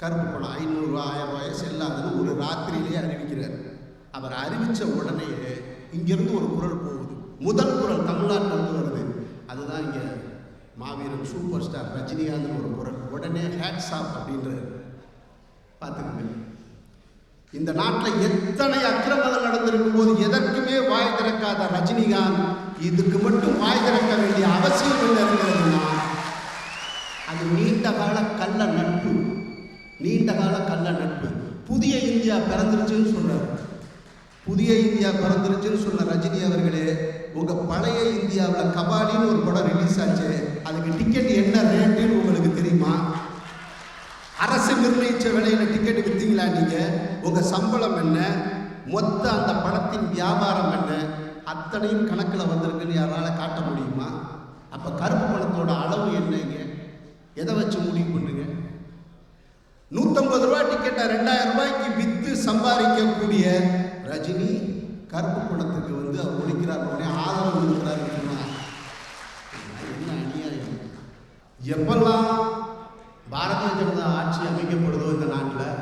கருப்பு பணம் 500 ரூபா 1000 ரூபாய் செல்லாதுன்னு ஒரு ராத்திரியிலே அறிவிக்கிறார். அவர் அறிவித்த உடனே இங்கிருந்து ஒரு குரல் போகுது. முதல் குரல் தமிழ்நாட்டிலிருந்து வருது. அதுதான் இங்கே மாவீரன் சூப்பர் ஸ்டார் ரஜினிகாந்த் ஒரு குரல். உடனே ஹேட்ஸ் ஆஃப் அப்படின்றார். பார்த்துக்கங்க, இந்த நாட்டில் எத்தனை அக்கிரமங்கள் நடந்திருக்கும் போது எதற்குமே வாய் திறக்காத ரஜினிகாந்த் இதுக்கு மட்டும் வாய் திறக்க வேண்டிய அவசியம் என்ன இருக்கிறதுனா, அது நீண்ட கால கள்ள நட்பு. நீண்ட கால கள்ள நட்பு. புதிய இந்தியா பிறந்துருச்சுன்னு சொன்னார். புதிய இந்தியா பிறந்துருச்சுன்னு சொன்ன ரஜினி அவர்களே, உங்கள் பழைய இந்தியாவில் கபாலின்னு ஒரு படம் ரிலீஸ் ஆச்சு. அதுக்கு டிக்கெட் என்ன ரேட்டுன்னு உங்களுக்கு தெரியுமா? அரசு நிர்ணயித்த விலையில் டிக்கெட் விற்றீங்களா நீங்கள்? உங்கள் சம்பளம் என்ன? மொத்த அந்த படத்தின் வியாபாரம் என்ன? அத்தனையும் கணக்கில் வந்திருக்குன்னு யாரால் காட்ட முடியுமா? அப்போ கருப்பு பணத்தோட அளவு என்னங்க? எதை வச்சு முடிவு பண்ணுங்க? 150 ரூபா டிக்கெட்டை 2000 ரூபாய்க்கு விற்று சம்பாதிக்கக்கூடிய ரஜினி கருப்பு பணத்துக்கு அவர் ஒழிக்கிறார், உடனே ஆதரவு கொடுக்கிறாருன்னு சொன்னார். என்ன அநியாயம்! எப்பெல்லாம் பாரதிய ஜனதா ஆட்சி அமைக்கப்படுதோ இந்த நாட்டில்,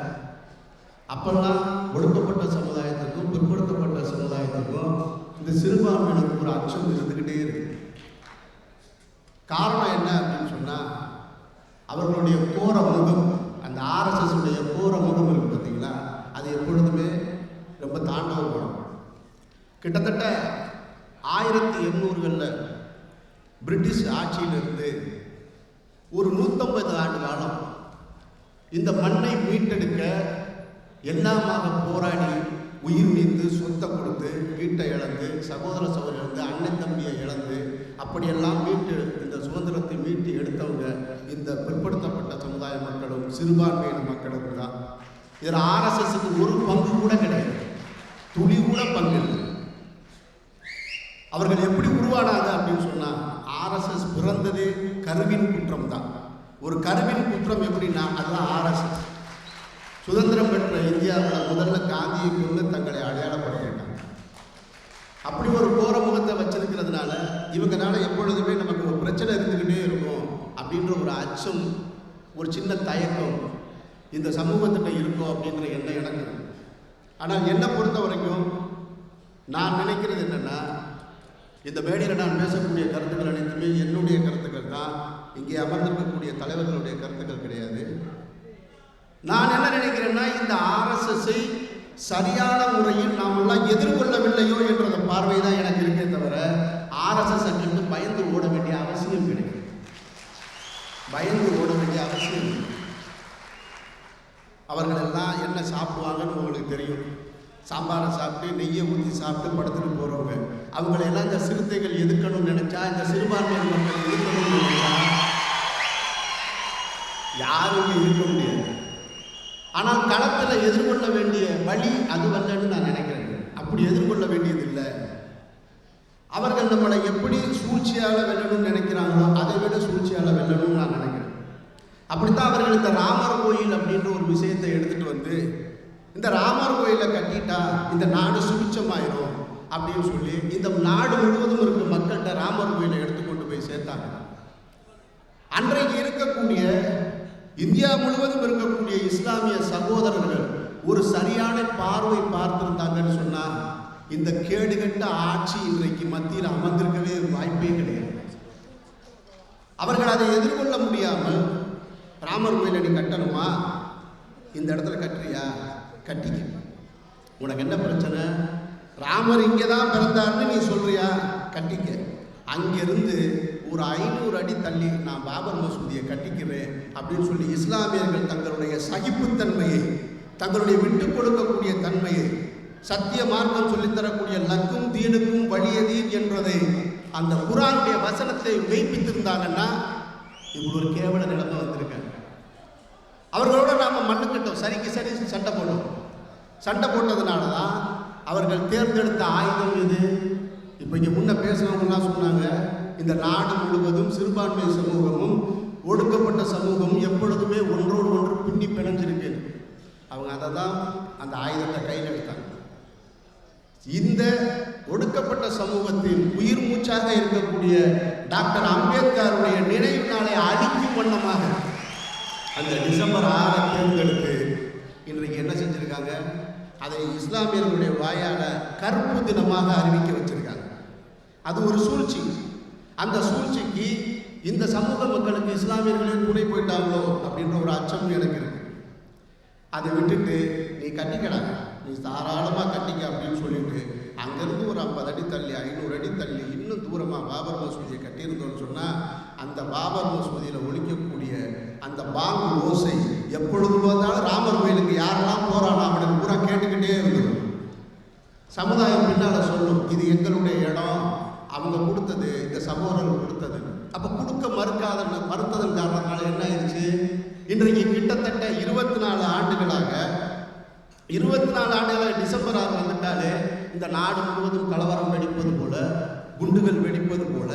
அப்பெல்லாம் ஒடுக்கப்பட்ட சமுதாயத்துக்கும் பிற்படுத்தப்பட்ட சமுதாயத்துக்கும் இந்த சிறுபான்மையினருக்கு ஒரு அச்சம் இருந்துக்கிட்டே இருக்கு. காரணம் என்ன அப்படின்னு சொன்னால், அவர்களுடைய கோர முகம், அந்த ஆர்எஸ்எஸ் உடைய கோர முகம் இருக்கு பார்த்தீங்களா, அது எப்பொழுதுமே ரொம்ப தாண்டவப்படும். கிட்டத்தட்ட 1800களில் பிரிட்டிஷ் ஆட்சியிலிருந்து ஒரு 150 ஆண்டு காலம் இந்த மண்ணை மீட்டெடுக்க எல்லாமாக போராடி உயிர் நீத்து சொத்தை கொடுத்து வீட்டை இழந்து சகோதர சகோதரி இழந்து அண்ணன் தம்பியை இழந்து அப்படியெல்லாம் மீட்டு இந்த சுதந்திரத்தை மீட்டு எடுத்தவங்க இந்த பிற்படுத்தப்பட்ட சமுதாய மக்களும் சிறுபான்மையின மக்களும் தான். இதில் ஆர்எஸ்எஸ்க்கு ஒரு பங்கு கூட கிடையாது, துளி கூட பங்கு இல்லை. அவர்கள் எப்படி உருவானாங்க அப்படின்னு சொன்னால், ஆர்எஸ்எஸ் பிறந்ததே கருவின் குற்றம் தான். ஒரு கருவின் குற்றம் எப்படின்னா, அதுதான் ஆர்எஸ்எஸ். சுதந்திரம் பெற்ற இந்தியாவில் முதல்ல காந்தியை கொண்டு தங்களை அடையாளப்படுத்திட்டாங்க. அப்படி ஒரு கோர முகத்தை வச்சிருக்கிறதுனால இவங்கனால எப்பொழுதுமே நமக்கு ஒரு பிரச்சனை இருந்துக்கிட்டே இருக்கும் அப்படின்ற ஒரு அச்சம், ஒரு சின்ன தயக்கம் இந்த சமூகத்திட்ட இருக்கும் அப்படின்ற எண்ணம் எனக்கு. ஆனால் என்னை பொறுத்த வரைக்கும் நான் நினைக்கிறது என்னென்னா, இந்த மேடையில் நான் பேசக்கூடிய கருத்துக்கள் அனைத்துமே என்னுடைய கருத்துக்கள் தான். இங்கே அமர்ந்திருக்கக்கூடிய தலைவர்களுடைய கருத்துக்கள் கிடையாது. நான் என்ன நினைக்கிறேன்னா, இந்த ஆர்எஸ்எஸ்ஸை சரியான முறையில் நாம் எல்லாம் எதிர்கொள்ளவில்லையோ என்ற பார்வை தான் எனக்கு இருக்கே தவிர, ஆர்எஸ்எஸ் அங்கிருந்து பயந்து ஓட வேண்டிய அவசியம் கிடையாது. பயந்து ஓட வேண்டிய அவசியம் இல்லை. அவர்கள் எல்லாம் என்ன சாப்பிடுவாங்கன்னு உங்களுக்கு தெரியும். சாம்பாரை சாப்பிட்டு நெய்யை ஊற்றி சாப்பிட்டு படுத்துட்டு போகிறவங்க. அவங்களெல்லாம் இந்த சிறுத்தைகள் எதிர்க்கணும்னு நினைச்சா, இந்த சிறுபான்மையின மக்கள் எதிர்க்கணும்னு நினைச்சா யாரும் இருக்க முடியாது. ஆனால் களத்தில் எதிர்கொள்ள வேண்டிய வழி அது வரலன்னு நான் நினைக்கிறேன். அப்படி எதிர்கொள்ள வேண்டியது இல்லை. அவர்கள் நம்மளை எப்படி சூழ்ச்சியால் வெல்லணும்னு நினைக்கிறாங்களோ அதை விட சூழ்ச்சியால் வெல்லணும்னு நான் நினைக்கிறேன். அப்படித்தான் அவர்கள் இந்த ராமர் கோயில் அப்படின்ற ஒரு விஷயத்தை எடுத்துகிட்டு வந்து, இந்த ராமர் கோயிலை கட்டிட்டா இந்த நாடு சுபிச்சமாயிரும் அப்படின்னு சொல்லி இந்த நாடு முழுவதும் இருக்க மக்கள்கிட்ட ராமர் கோயிலை எடுத்துக்கொண்டு போய் சேர்த்தாங்க. அன்றைக்கு இருக்கக்கூடிய இந்தியா முழுவதும் இருக்கக்கூடிய இஸ்லாமிய சகோதரர்கள் ஒரு சரியான பார்வை பார்த்திருந்தாங்கன்னு சொன்னால், இந்த கேடுகட்ட ஆட்சி இன்றைக்கு மத்தியில் அமர்ந்திருக்கவே வாய்ப்பே கிடையாது. அவர்கள் அதை எதிர்கொள்ள முடியாமல், ராமர் கோயிலை நீ கட்டணுமா, இந்த இடத்துல கட்டுறியா, கட்டிக்க, உனக்கு என்ன பிரச்சனை, ராமர் இங்கே தான் பிறந்தார்னு நீ சொல்றியா, கட்டிக்க, அங்கிருந்து ஒரு 500 அடி தள்ளி நான் பாபர் மசூதியை கட்டிக்கிறேன் அப்படின்னு சொல்லி இஸ்லாமியர்கள் தங்களுடைய சகிப்புத்தன்மையை, தங்களுடைய விட்டு கொடுக்கக்கூடிய தன்மையை, சத்திய மார்க்கம் சொல்லித்தரக்கூடிய லக்கும் தீனுக்கும் வலியதீன் என்றதை அந்த குர்ஆனுடைய வசனத்தை மெய்ப்பித்திருந்தாங்கன்னா இப்படி ஒரு கேவல நிலைமை வந்திருக்காங்க. அவர்களோட நாம் மண்ணுக்கிட்டோம், சரிக்கு சரி சண்டை போட்டோம். சண்டை போட்டதுனால தான் அவர்கள் தேர்ந்தெடுத்த ஆயுதம் இது. இப்போ இங்கே முன்ன பேசுனவங்கலாம் சொன்னாங்க, இந்த நாடு முழுவதும் சிறுபான்மை சமூகமும் ஒடுக்கப்பட்ட சமூகமும் எப்பொழுதுமே ஒன்றோடு ஒன்று பின்னி பிணைஞ்சிருக்கு. அவங்க அதை தான் அந்த ஆயுதத்தை கையில் எடுத்தாங்க. இந்த ஒடுக்கப்பட்ட சமூகத்தில் உயிர் மூச்சாக இருக்கக்கூடிய டாக்டர் அம்பேத்கருடைய நினைவு நாளை அழிக்கும் வண்ணமாக அந்த டிசம்பர் 6 தேர்ந்தெடுத்து இன்றைக்கு என்ன செஞ்சிருக்காங்க, அதை இஸ்லாமியர்களுடைய வாயால் கருப்பு தினமாக அறிவிக்க வச்சிருக்காங்க. அது ஒரு சூழ்ச்சி. அந்த சூழ்ச்சிக்கு இந்த சமூக மக்களுக்கு இஸ்லாமியர்களே துணை போயிட்டாங்களோ அப்படின்ற ஒரு அச்சம் எனக்கு இருக்கு. அதை விட்டுட்டு நீ கட்டிக்கடா, நீ தாராளமாக கட்டிக்க அப்படின்னு சொல்லிட்டு அங்கேருந்து ஒரு 50 அடி தள்ளி 500 அடி தள்ளி இன்னும் தூரமாக பாபர் மசூதியை கட்டியிருந்தோம்னு சொன்னால் அந்த பாபர் மசூதியில் ஒலிக்கக்கூடிய அந்த பாங்கு ஓசை எப்பொழுது பார்த்தாலும் ராமர் கோயிலுக்கு யாரெல்லாம் போகிறானோ அவனுக்கு பூரா கேட்டுக்கிட்டே இருந்தது. சமுதாயம் பின்னால் சொல்லும், இது எங்களுடைய இடம், அவங்க கொடுத்தது, இந்த சகோதரர்கள் கொடுத்தது. அப்போ கொடுக்க மறுத்ததன் காரணத்தினால என்ன ஆயிடுச்சு, இன்றைக்கு கிட்டத்தட்ட 24 ஆண்டுகளாக டிசம்பர் 6 வந்துட்டாலே இந்த நாடு முழுவதும் கலவரம் வெடிப்பது போல, குண்டுகள் வெடிப்பது போல,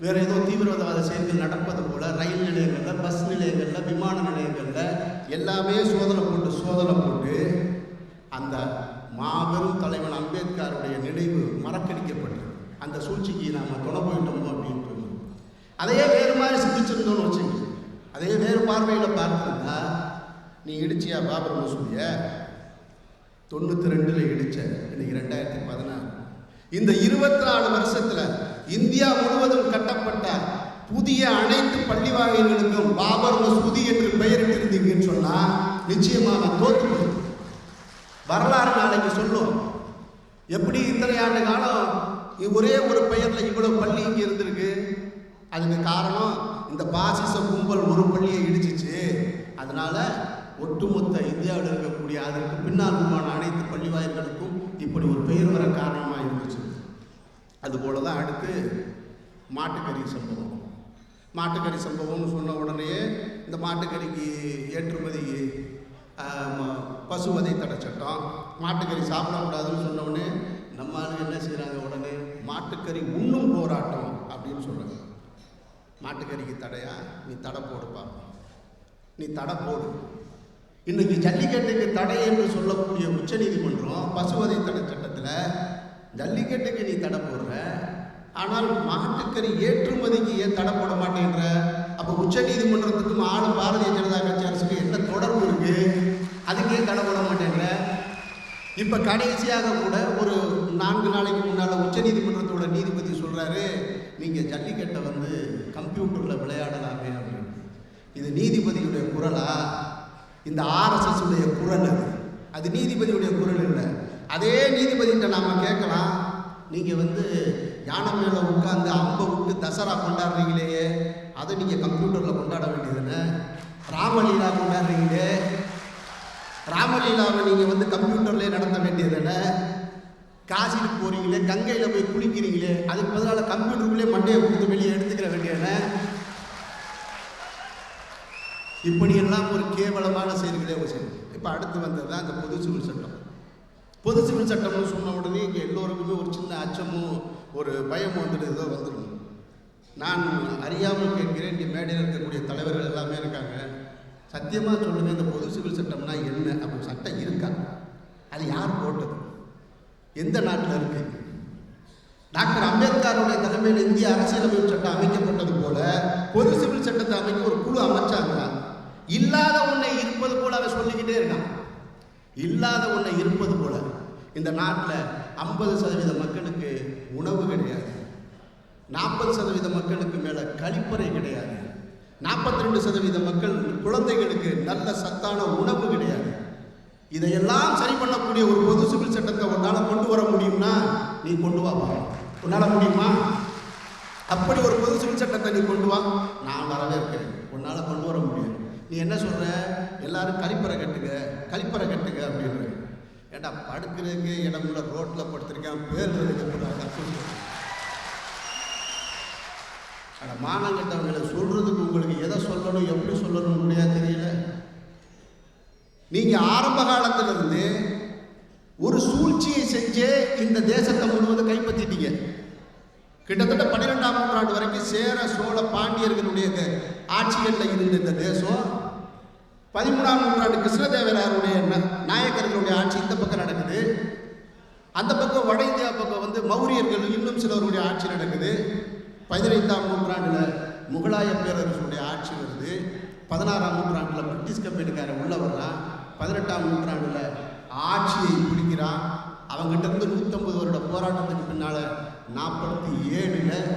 வேற ஏதோ தீவிரவாத செயல்கள் நடப்பது போல, ரயில் நிலையங்களில், பஸ் நிலையங்களில், விமான நிலையங்களில் எல்லாமே சோதனை போட்டு அந்த மாபெரும் தலைவன் அம்பேத்கருடைய நினைவு மறக்கடிக்கப்பட்டது. அந்த சூழ்ச்சிக்கு நாம் துணை போயிட்டோமோ அப்படின்னு தோணும். அதையே வேறு மாதிரி சிந்திச்சிருந்தோம்னு வச்சுங்க, அதே வேறு பார்வையில் பார்த்துருந்தா, நீ இடிச்சியா பாபர் மசூதியை 92 இடிச்ச, இன்னைக்கு 2016. இந்த 24 வருஷத்துல இந்தியா முழுவதும் கட்டப்பட்ட புதிய அனைத்து பள்ளி வாயில்களுக்கும் பாபர் மசூதி என்று பெயரிட்டிருந்தீங்கன்னு சொன்னா நிச்சயமாக தோற்று போகும். வரலாறு நாளைக்கு சொல்லும், எப்படி இத்தனை ஆண்டு காலம் ஒரே ஒரு பெயர்ல இவ்வளவு பள்ளி இங்க இருந்திருக்கு. அதுக்கு காரணம் இந்த பாசிச கும்பல் ஒரு பள்ளியை இடிச்சிச்சு. அதனால ஒட்டுமொத்த இந்தியாவில் இருக்கக்கூடிய அதற்கு பின்னால் உருவான அனைத்து பள்ளி வாயில்களுக்கும் இப்படி ஒரு பெயர் வர காரணமாக இருந்துச்சு. அதுபோல தான் அடுத்து மாட்டுக்கறி சம்பவம்னு சொன்ன உடனே இந்த மாட்டுக்கறிக்கு ஏற்றுமதி பசுவதை தடை சட்டம், மாட்டுக்கறி சாப்பிடக்கூடாதுன்னு சொன்ன உடனே நம்ம ஆளுங்க என்ன செய்கிறாங்க, உடனே மாட்டுக்கறி உண்ணும் போராட்டம் அப்படின்னு சொல்கிறாங்க. மாட்டுக்கறிக்கு தடையா, நீ தடை போடுப்பா, நீ தடை போடு. இன்னைக்கு ஜல்லிக்கட்டுக்கு தடை என்று சொல்லக்கூடிய உச்சநீதிமன்றம் பசுவதை தடை சட்டத்தில் ஜல்லிக்கட்டுக்கு நீ தடை போடுற, ஆனால் மாட்டுக்கறி ஏற்றுமதிக்கு ஏன் தடை போட மாட்டேன்ற? அப்போ உச்சநீதிமன்றத்துக்கும் ஆளும் பாரதிய ஜனதா கட்சி அரசுக்கு என்ன தொடர்பு இருக்கு? அதுக்கே தடை போட மாட்டேன்ற. இப்போ கடைசியாக கூட ஒரு 4 நாளைக்கு முன்னால் உச்சநீதிமன்றத்தோட நீதிபதி சொல்கிறாரு, நீங்கள் ஜல்லிக்கட்டை கம்ப்யூட்டரில் விளையாடலாமே அப்படின்னு. இது நீதிபதியுடைய குரலா? இந்த RSS உடைய குரல் அது நீதிபதியுடைய குரல் இல்லை. அதே நீதிபதிகிட்ட நாம் கேட்கலாம், நீங்கள் யானை மேலே உட்காந்து அம்பை விட்டு தசரா கொண்டாடுறீங்களே, அதை நீங்கள் கம்ப்யூட்டரில் கொண்டாட வேண்டியதுன்னு. ராமலீலா கொண்டாடுறீங்களே, ராமலீலாவை நீங்கள் கம்ப்யூட்டர்லேயே நடத்த வேண்டியதுன்னு. காசிக்கு போகிறீங்களே, கங்கையில் போய் குளிக்கிறீங்களே, அதுக்கு பதிலாக கம்ப்யூட்டருக்குள்ளே மண்டையை கொடுத்து வெளியே எடுத்துக்கிற வேண்டியதுன்னு. இப்படியெல்லாம் ஒரு கேவலமான செயல்களே செய்யும். இப்போ அடுத்து வந்தது தான் இந்த பொது சிவில் சட்டம். பொது சிவில் சட்டம்னு சொன்ன உடனே இங்கே எல்லோருக்குமே ஒரு சின்ன அச்சமும் ஒரு பயமும் வந்துடும். நான் அறியாமல் கேட்கிறேன், இங்கே மேடையில் இருக்கக்கூடிய தலைவர்கள் எல்லாமே இருக்காங்க, சத்தியமாக சொல்லுங்கள், இந்த பொது சிவில் சட்டம்னா என்ன? அப்படி சட்டம் இருக்கா? அது யார் போட்டது? எந்த நாட்டில் இருக்கு? டாக்டர் அம்பேத்கருடைய தலைமையில் இந்திய அரசியலமைப்பு சட்டம் அமைக்கப்பட்டது போல பொது சிவில் சட்டத்தை அமைக்க ஒரு குழு அமைச்சாங்களா? இல்லாத ஒன்றை இருப்பது போல அவன் சொல்லிக்கிட்டே இருக்கான். இல்லாத ஒன்றை இருப்பது போல இந்த நாட்டில் 50% மக்களுக்கு உணவு கிடையாது, 40% மக்களுக்கு மேலே கழிப்பறை கிடையாது, 42% மக்கள் குழந்தைகளுக்கு நல்ல சத்தான உணவு கிடையாது. இதையெல்லாம் சரி பண்ணக்கூடிய ஒரு பொது சிவில் சட்டத்தை உன்னால் கொண்டு வர முடியும்னா நீ கொண்டு வாப்பா. உன்னால் முடியுமா? அப்படி ஒரு பொது சிவில் சட்டத்தை நீ கொண்டு வா, நான் வரவே இருக்கேன். உன்னால் கொண்டு வர முடியும். நீ என்ன சொல்ற? எல்லாரும் கழிப்பறை கட்டுங்க அப்படின்ற. ஏண்டா படுக்கிறதுக்கு இடமுள்ள ரோட்டில் படுத்திருக்கேன், பேர் மானங்கட்டவங்களை சொல்றதுக்கு உங்களுக்கு எதை சொல்லணும், எப்படி சொல்லணும் முடியாது தெரியல. நீங்க ஆரம்ப காலத்திலிருந்து ஒரு சூழ்ச்சியை செஞ்சே இந்த தேசத்தை முழுவதும் கைப்பற்றிட்டீங்க. கிட்டத்தட்ட 12ஆம் நூற்றாண்டு வரைக்கும் சேர சோழ பாண்டியர்களுடைய ஆட்சிகளில் இருந்த இந்த தேசம் 13ஆம் நூற்றாண்டு கிருஷ்ணதேவராயருடைய நாயக்கர்களுடைய ஆட்சி இந்த பக்கம் நடக்குது. அந்த பக்கம் வட இந்தியா பக்கம் மௌரியர்கள் இன்னும் சிலருடைய ஆட்சி நடக்குது. 15ஆம் நூற்றாண்டில் முகலாய பேரரசுடைய ஆட்சி வருது. 16ஆம் நூற்றாண்டில் பிரிட்டிஷ் கம்பெனிக்காரன் உள்ள வர்றான். 18ஆம் நூற்றாண்டில் ஆட்சியை பிடிக்கிறான். அவங்ககிட்ட இருந்து 150 வருட போராட்டத்துக்கு பின்னால் 47ல்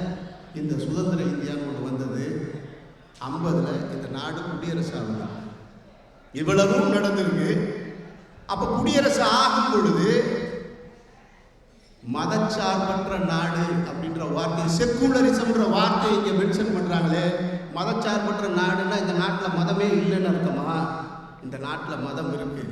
இந்த சுதந்திர இந்தியான்னு ஒன்று வந்தது. 50ல் இந்த நாடு குடியரசு ஆகுது. இவ்வளவும் நடந்திருக்கு. அப்போ குடியரசு ஆகும் பொழுது மதச்சார்பற்ற நாடு அப்படின்ற வார்த்தை, செக்குலரிசம்ன்ற வார்த்தை இங்கே மென்ஷன் பண்ணுறாங்களே. மதச்சார்பற்ற நாடுன்னா இந்த நாட்டில் மதமே இல்லைன்னு அர்த்தமா? இந்த நாட்டில் மதம் இருக்கு.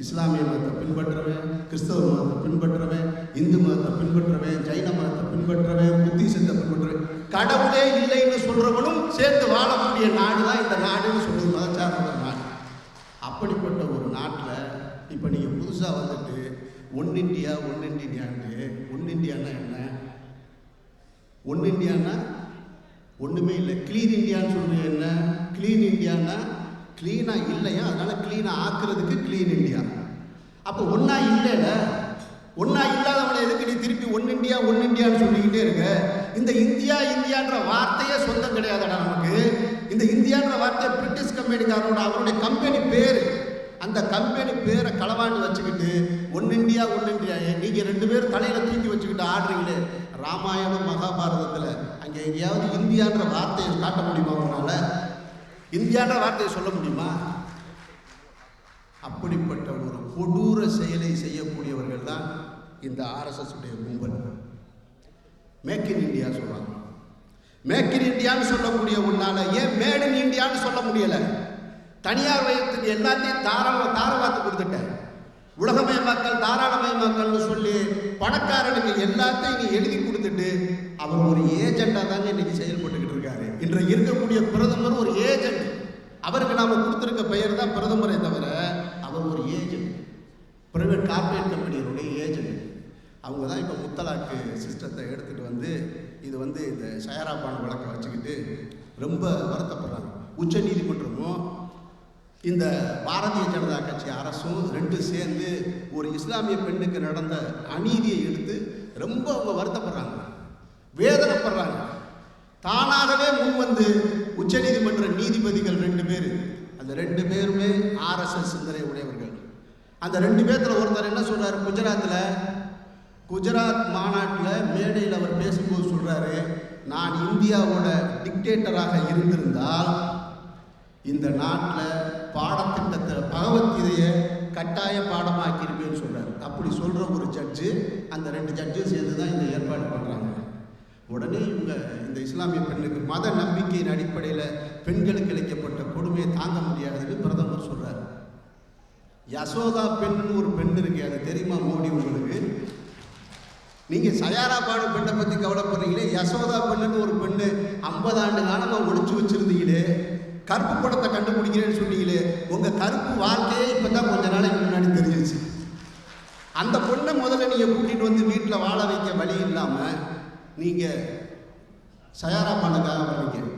இஸ்லாமிய மதத்தை பின்பற்றவன், கிறிஸ்தவ மதத்தை பின்பற்றவன், இந்து மதத்தை பின்பற்றவன், ஜைன மதத்தை பின்பற்றவன், புத்திசத்தை பின்பற்றவன், கடவுளே இல்லைன்னு சொல்றவனும் சேர்ந்து வாழக்கூடிய நாடு தான் இந்த நாடுன்னு சொல்றது மதச்சார்பற்ற நாடு. அப்படிப்பட்ட ஒரு நாட்டில் இப்போ நீங்கள் புதுசாக வந்துட்டு ஒன் இண்டியான்னு, ஒன் இண்டியான்னா என்ன? ஒன் இண்டியான்னா ஒன்றுமே இல்லை. கிளீன் இண்டியான்னு சொல்றது என்ன? கிளீன் இண்டியான்னா கிளீனாக இல்லையா, அதனால் கிளீனாக ஆக்குறதுக்கு கிளீன் இண்டியா. அப்போ ஒன்றா இல்லைல்ல, ஒன்றா இல்லாதவனை எதுக்கு நீ திருப்பி ஒன் இண்டியான்னு சொல்லிக்கிட்டே இருக்க? இந்த இந்தியான்ற வார்த்தையே சொந்தம் கிடையாதுடா நமக்கு. இந்த இந்தியான்ற வார்த்தையை பிரிட்டிஷ் கம்பெனிக்காரனோட அவருடைய கம்பெனி பேர். அந்த கம்பெனி பேரை களவாண்டு வச்சுக்கிட்டு ஒன் இண்டியா நீங்கள் 2 பேரும் தலையில் தூக்கி வச்சுக்கிட்டு ஆடுறீங்களே. ராமாயணம் மகாபாரதத்தில் அங்கே எங்கேயாவது இந்தியான்ற வார்த்தையை காட்ட முடியுமா? உங்களால் இந்தியான்ற வார்த்தையை சொல்ல முடியுமா? அப்படிப்பட்ட ஒரு கொடூர செயலை செய்யக்கூடியவர்கள் தான் இந்த RSS உடைய கும்பல். மேக் இன் இந்தியா சொல்றாங்க. மேக் இன் இந்தியான்னு சொல்லக்கூடிய உன்னால ஏன் மேட் இன் இந்தியான்னு சொல்ல முடியல? தனியார் வயத்துக்கு எல்லாத்தையும் தாரவாத்து கொடுத்துட்டேன். உலகமயமாக்கல், தாராளமயமாக்கல்னு சொல்லி பணக்காரனுக்கு எல்லாத்தையும் நீ எழுதி கொடுத்துட்டு அவர் ஒரு ஏஜெண்டா தாங்க இன்னைக்கு செயல்பட்டுக்கிட்டு இருக்காரு. இன்றைக்கு இருக்கக்கூடிய பிரதமர் ஒரு ஏஜென்ட். அவருக்கு நாம கொடுத்துருக்க பெயர் தான் பிரதமரை தவிர அவர் ஒரு ஏஜென்ட், பிரைவேட் கார்பரேட் கம்பெனிகளுடைய ஏஜென்ட். அவங்க தான் இப்போ முத்தலாக்கு சிஸ்டத்தை எடுத்துகிட்டு வந்து இது வந்து இந்த ஷயராபான் வழக்கை வச்சுக்கிட்டு ரொம்ப வருத்தப்படுறாங்க. உச்ச நீதிமன்றமும் இந்த பாரதிய ஜனதா கட்சி அரசும் 2 சேர்ந்து ஒரு இஸ்லாமிய பெண்ணுக்கு நடந்த அநீதியை எடுத்து ரொம்ப அவங்க வருத்தப்படுறாங்க, வேதனைப்படுறாங்க. தானாகவே முன் வந்து உச்ச நீதிமன்ற நீதிபதிகள் 2 பேர், அந்த 2 பேருமே RSS சிந்தனை உடையவர்கள். அந்த 2 பேர்த்துல ஒருத்தர் என்ன சொல்றாரு? குஜராத் மாநாட்டில் மேடையில் அவர் பேசும்போது சொல்றாரு, நான் இந்தியாவோட டிக்டேட்டராக இருந்திருந்தால் இந்த நாட்டில் பாடத்திட்டத்தில் பகவத்கீதையை கட்டாய பாடமாக்கியிருப்பேன்னு சொல்றாரு. அப்படி சொல்ற ஒரு ஜட்ஜு, அந்த 2 ஜட்ஜும் சேர்ந்து தான் இந்த ஏற்பாடு பண்றாங்க. உடனே இவங்க இந்த இஸ்லாமிய பெண்ணுக்கு மத நம்பிக்கையின் அடிப்படையில் பெண்களுக்கு இழைக்கப்பட்ட கொடுமையை தாங்க முடியாதுன்னு பிரதமர் சொல்றாரு. யசோதா பெண்ணுன்னு ஒரு பெண் இருக்கு, அது தெரியுமா மோடி உங்களுக்கு? நீங்க சயாராபாடு பெண்ணை பத்தி கவலைப்படுறீங்களே, யசோதா பெண்ணுன்னு ஒரு பெண்ணு 50 ஆண்டு காலமா ஒழிச்சு வச்சிருந்தீங்களே, கருப்பு படத்தை கண்டுபிடிக்கிறேன்னு சொன்னீங்களே, உங்க கருப்பு வாழ்க்கையே இப்பதான் கொஞ்ச நாளைக்கு முன்னாடி தெரிஞ்சிச்சு. அந்த பொண்ணை முதல்ல நீங்க கூட்டிட்டு வந்து வீட்டில் வாழ வைக்க வழி இல்லாம நீங்க சயாராபானுக்காக வர்றீங்க.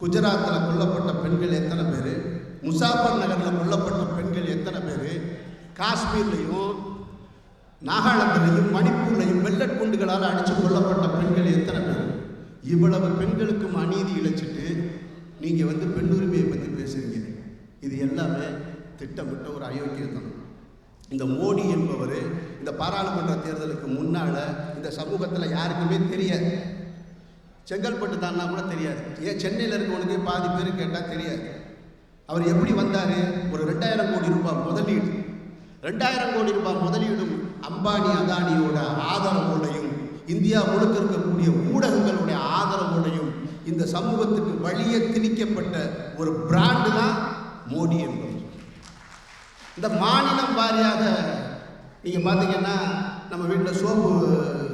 குஜராத்தில் கொல்லப்பட்ட பெண்கள் எத்தனை பேர், முசாஃபர் நகரில் கொல்லப்பட்ட பெண்கள் எத்தனை பேர், காஷ்மீர்லையும் நாகாலாந்துலையும் மணிப்பூர்லையும் வெள்ளட் குண்டுகளால் அடித்து கொல்லப்பட்ட பெண்கள் எத்தனை பேர்? இவ்வளவு பெண்களுக்கும் அநீதி இழைச்சிட்டு நீங்கள் வந்து பெண் உரிமையை பற்றி பேசுகிறீங்க. இது எல்லாமே திட்டமிட்ட ஒரு அயோக்கியத்தனம். இந்த மோடி என்பவர் இந்த பாராளுமன்ற தேர்தலுக்கு முன்னால் இந்த சமூகத்தில் யாருக்குமே தெரியாது. செங்கல்பட்டு தானா கூட தெரியாது. ஏன் சென்னையில் இருக்கவனுக்கு பாதி பேர் கேட்டால் தெரியாது. அவர் எப்படி வந்தார்? ஒரு 2000 கோடி ரூபாய் முதலீடு, 2000 கோடி ரூபாய் முதலீடும் அம்பானி அதானியோட ஆதரவோடையும் இந்தியா முழுக்க இருக்கக்கூடிய ஊடகங்களுடைய ஆதரவோடையும் இந்த சமூகத்துக்கு வழியே திணிக்கப்பட்ட ஒரு பிராண்டு தான் மோடி என்பவர். இந்த மாநிலம் வாரியாக நீங்கள் பார்த்தீங்கன்னா நம்ம வீட்டில்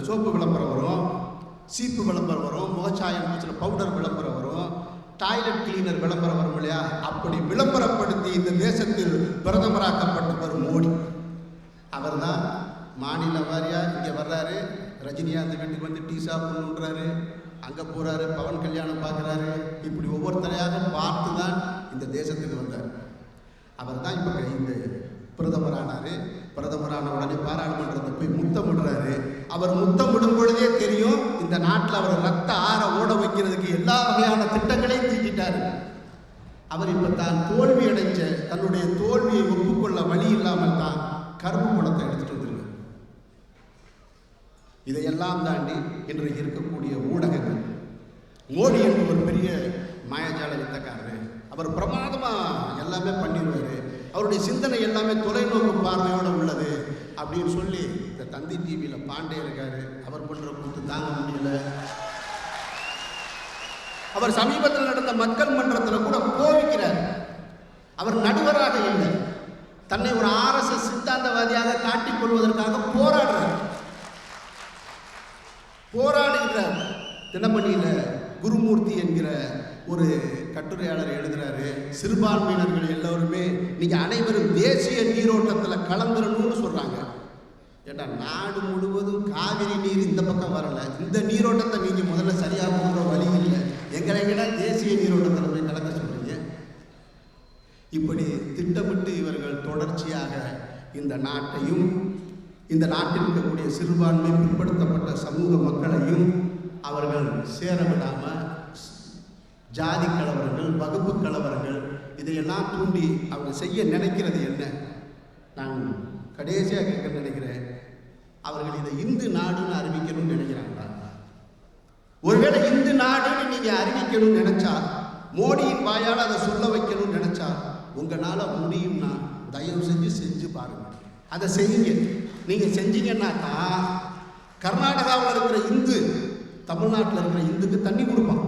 சோப்பு விளம்பரம் வரும், சீப்பு விளம்பரம் வரும், முகச்சாயம் பூச்சின பவுடர் விளம்பரம் வரும், டாய்லெட் கிளீனர் விளம்பரம் வரும் இல்லையா? அப்படி விளம்பரப்படுத்தி இந்த தேசத்தில் பிரதமராக்கப்பட்டவர் மோடி. அவர் தான் மாநில வாரியாக இங்கே வர்றாரு. ரஜினிகாந்த் வீட்டுக்கு வந்து டீ சாப்பிடணுன்றாரு, அங்கே போகிறாரு, பவன் கல்யாணம் பார்க்குறாரு. இப்படி ஒவ்வொருத்தரையாக பார்த்து தான் இந்த தேசத்துக்கு வந்தார். அவர் தான் இப்போ இந்த பிரதமரானார். பிரதமரான உடனே பாராளுமன்றத்தை போய் முத்தமிடுறாரு. அவர் முத்தமிடும் பொழுதே தெரியும் இந்த நாட்டில் அவர் ரத்த ஆற ஓட வைக்கிறதுக்கு எல்லா வகையான திட்டங்களையும் தீட்டிட்டார். அவர் இப்போ தான் தோல்வி அடைஞ்ச தன்னுடைய தோல்வியை ஒப்புக்கொள்ள வழி இல்லாமல் தான் கருப்பு பணத்தை எடுத்துட்டு வந்திருக்கார். இதையெல்லாம் தாண்டி இன்றைக்கு இருக்கக்கூடிய ஊடகங்கள், மோடி என்று ஒரு பெரிய மாயாஜால வித்தக்காரரு, அவர் பிரமாதமாக எல்லாமே பண்ணிடுவார், அவருடைய சிந்தனை எல்லாமே தொலைநோக்கு பார்வையோடு உள்ளது அப்படின்னு சொல்லி இந்த தந்தி டிவியில் பாண்டே இருக்காரு. அவர் பண்ணுற கூத்து தாங்க முடியல. அவர் சமீபத்தில் நடந்த மக்கள் மன்றத்தில் கூட கோவிக்கிறார். அவர் நடுவராக இல்லை, தன்னை ஒரு RSS சித்தாந்தவாதியாக காட்டிக் கொள்வதற்காக போராடுகிறார். தினமணியில் குருமூர்த்தி என்கிற ஒரு கட்டுரையாளர் எழுதுகிறாரு, சிறுபான்மையினர்கள் எல்லோருமே நீங்கள் அனைவரும் தேசிய நீரோட்டத்தில் கலந்துடணும்னு சொல்கிறாங்க. ஏன்னா நாடு முழுவதும் காவிரி நீர் இந்த பக்கம் வரலை, இந்த நீரோட்டத்தை நீங்கள் முதல்ல சரியாக போகிற வழி இல்லை, எங்களை விட தேசிய நீரோட்டத்தில் போய் கலக்க சொல்கிறீங்க. இப்படி திட்டமிட்டு இவர்கள் தொடர்ச்சியாக இந்த நாட்டையும் இந்த நாட்டில் இருக்கக்கூடிய சிறுபான்மை பிற்படுத்தப்பட்ட சமூக மக்களையும் அவர்கள் சேரவிடாமல் ஜாதி கலவரங்கள், வகுப்பு கலவரங்கள் இதையெல்லாம் தூண்டி அவங்க செய்ய நினைக்கிறது என்ன? நான் கடைசியாக கேட்க நினைக்கிறேன், அவர்கள் இதை இந்து நாடுன்னு அறிவிக்கணும்னு நினைக்கிறாங்களா? ஒருவேளை இந்து நாடுன்னு நீங்கள் அறிவிக்கணும்னு நினைச்சா, மோடியின் வாயால் அதை சொல்ல வைக்கணும்னு நினைச்சா உங்களால் முடியும்னா தயவு செஞ்சு பாருங்க, அதை செய்யுங்க. நீங்கள் செஞ்சீங்கன்னாக்கா கர்நாடகாவில் இருக்கிற இந்து தமிழ்நாட்டில் இருக்கிற இந்துக்கு தண்ணி கொடுப்பான்,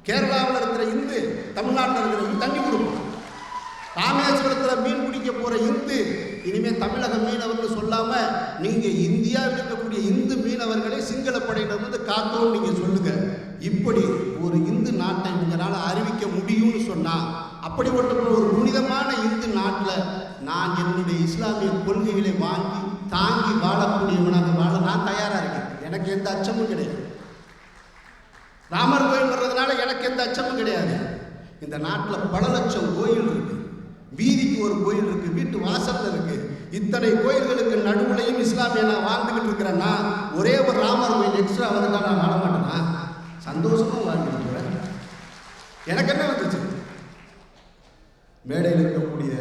கேரளாவில் இருக்கிற இந்து தமிழ்நாட்டில் இருக்கிற தண்ணி கொடுப்பான், ராமேஸ்வரத்தில் மீன் பிடிக்க போகிற இந்து இனிமேல் தமிழக மீனவர்கள் சொல்லாமல் நீங்கள் இந்தியாவில் இருக்கக்கூடிய இந்து மீனவர்களை சிங்கள படையினர் காத்தோன்னு நீங்கள் சொல்லுங்கள். இப்படி ஒரு இந்து நாட்டை உங்களால் அறிவிக்க முடியும்னு சொன்னால், அப்படிப்பட்ட ஒரு புனிதமான இந்து நாட்டில் நான் என்னுடைய இஸ்லாமிய கொள்கைகளை வாங்கி தாங்கி வாழக்கூடியவனாக வாழ நான் தயாராக இருக்கேன். எனக்கு எந்த அச்சமும் கிடையாது. ராமர் கோயில் வர்றதுனால எனக்கு எந்த அச்சமும் கிடையாது. இந்த நாட்டில் பல லட்சம் கோயில் இருக்கு, வீதிக்கு ஒரு கோயில் இருக்கு, வீட்டு வாசல்ல இருக்கு. இத்தனை கோயில்களுக்கு நடுவுலையும் இஸ்லாமிய நான் வாழ்ந்துகிட்டு இருக்கிறேன்னா, ஒரே ஒரு ராமர் கோயில் எக்ஸ்ட்ரா வந்துட்டா நான் வாழ மாட்டேன்னா சந்தோஷமா வாழ்ந்துட்டு இருக்கிறேன். எனக்கு என்ன வந்துச்சு? மேடையில் இருக்கக்கூடிய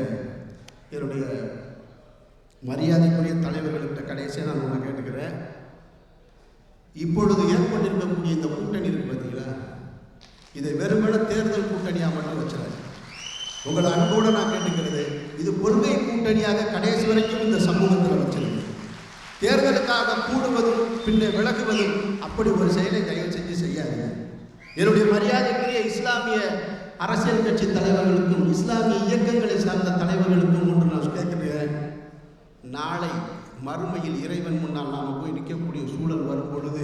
என்னுடைய மரியாதைக்குரிய தலைவர்கள்கிட்ட கடைசியாக நான் ஒன்று கேட்டுக்கிறேன். இப்பொழுது ஏற்பட்டிருக்கக்கூடிய இந்த கூட்டணி இருக்கு பார்த்தீங்களா, இதை வெறுமன தேர்தல் கூட்டணியாக மட்டும் வச்சுறாரு. உங்களை அன்போடு நான் கேட்டுக்கிறது, இது கொள்கை கூட்டணியாக கடைசி வரைக்கும் இந்த சமூகத்தில் வச்சிருக்கு. தேர்தலுக்காக கூடுவதும் பின்னே விலகுவதும் அப்படி ஒரு செயலை தயவு செஞ்சு செய்யாது. என்னுடைய மரியாதைக்குரிய இஸ்லாமிய அரசியல் கட்சி தலைவர்களுக்கும் இஸ்லாமிய இயக்கங்களை சார்ந்த தலைவர்களுக்கும் ஒன்று நான் கேட்கிறேன். நாளை மறுமையில் இறைவன் முன்னால் நாம் போய் நிற்கக்கூடிய சூழல் வரும் பொழுது,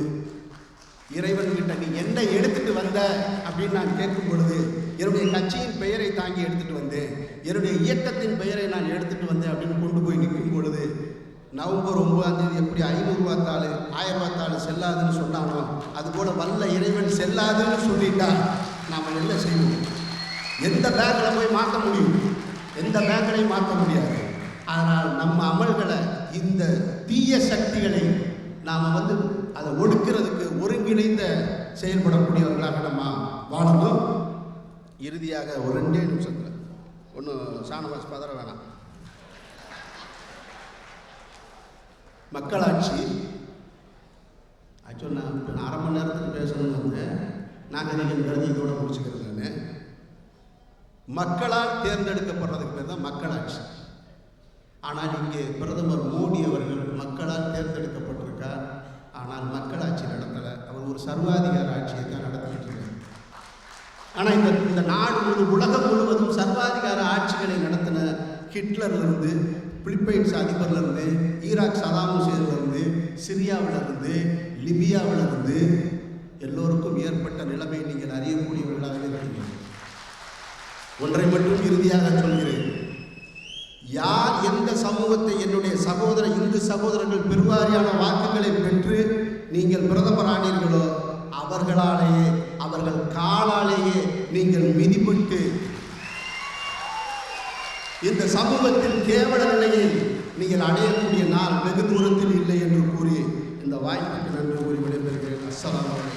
இறைவன்கிட்ட நீ என்ன எடுத்துட்டு வந்த அப்படின்னு நான் கேட்கும் பொழுது, என்னுடைய கட்சியின் பெயரை தாங்கி எடுத்துட்டு வந்தேன், என்னுடைய இயக்கத்தின் பெயரை நான் எடுத்துட்டு வந்தேன் அப்படின்னு கொண்டு போய் நிற்கும் பொழுது, நவம்பர் 9 எப்படி 500 ரூபா தாள் 1000 ரூபா தாள் செல்லாதுன்னு சொன்னானோ அதுபோல வல்ல இறைவன் செல்லாதுன்னு சொல்லிட்டா நாம் என்ன செய்வோம்? எந்த பேங்கில் போய் மாற்ற முடியும்? எந்த பேங்கையும் மாற்ற முடியாது. ஆனால் நம்ம அமல்களை, இந்த தீய சக்திகளை நாம் அதை ஒடுக்கிறதுக்கு ஒருங்கிணைந்த செயல்படக்கூடியவர்களாக நம்ம வாழணும். இறுதியாக ஒரு 2 நிமிஷத்தில் ஒன்றும் ஷானவாஸ் பதற வேணாம். மக்களாட்சி ஆக்சுவல் நான் 1/2 மணி நேரத்துக்கு பேசணும்னு வந்தேன். நாகரிகம் கருதி இதோட முடிச்சுக்கிறது. நான் மக்களால் தேர்ந்தெடுக்கப்படுறதுக்கு பேர் தான் மக்களாட்சி. ஆனால் இங்கே பிரதமர் மோடி அவர்கள் மக்களால் தேர்ந்தெடுக்கப்பட்டிருக்கார், ஆனால் மக்களாட்சி நடத்தலை. அவர் ஒரு சர்வாதிகார ஆட்சியை தான் நடத்திக்கிட்டு இருக்கார். ஆனால் இந்த நாடு உலகம் முழுவதும் சர்வாதிகார ஆட்சிகளை நடத்தின ஹிட்லர்லேருந்து, பிலிப்பைன்ஸ் அதிபர்லேருந்து, ஈராக் சதாம் ஹுசேன்லேருந்து, சிரியாவிலிருந்து, லிபியாவிலிருந்து எல்லோருக்கும் ஏற்பட்ட நிலைமை நீங்கள் அறியக்கூடியவர்களாக இருக்கிறீர்கள். ஒன்றை மட்டும் இறுதியாக சொல்கிறேன், யார் எந்த சமூகத்தை என்னுடைய இந்து சகோதரர்கள் பெருவாரியான வாக்குகளை பெற்று நீங்கள் பிரதமரானீர்களோ அவர்களாலேயே, அவர்கள் காலாலேயே நீங்கள் மிதிப்பட்டு இந்த சமூகத்தில் கேவல நிலையை நீங்கள் அடையக்கூடிய நாள் வெகு தூரத்தில் இல்லை என்று கூறி இந்த வாய்ப்புக்கு நன்றி கூறி விடைபெறுகிறேன். அஸ்ஸலாமு அலைக்கும்.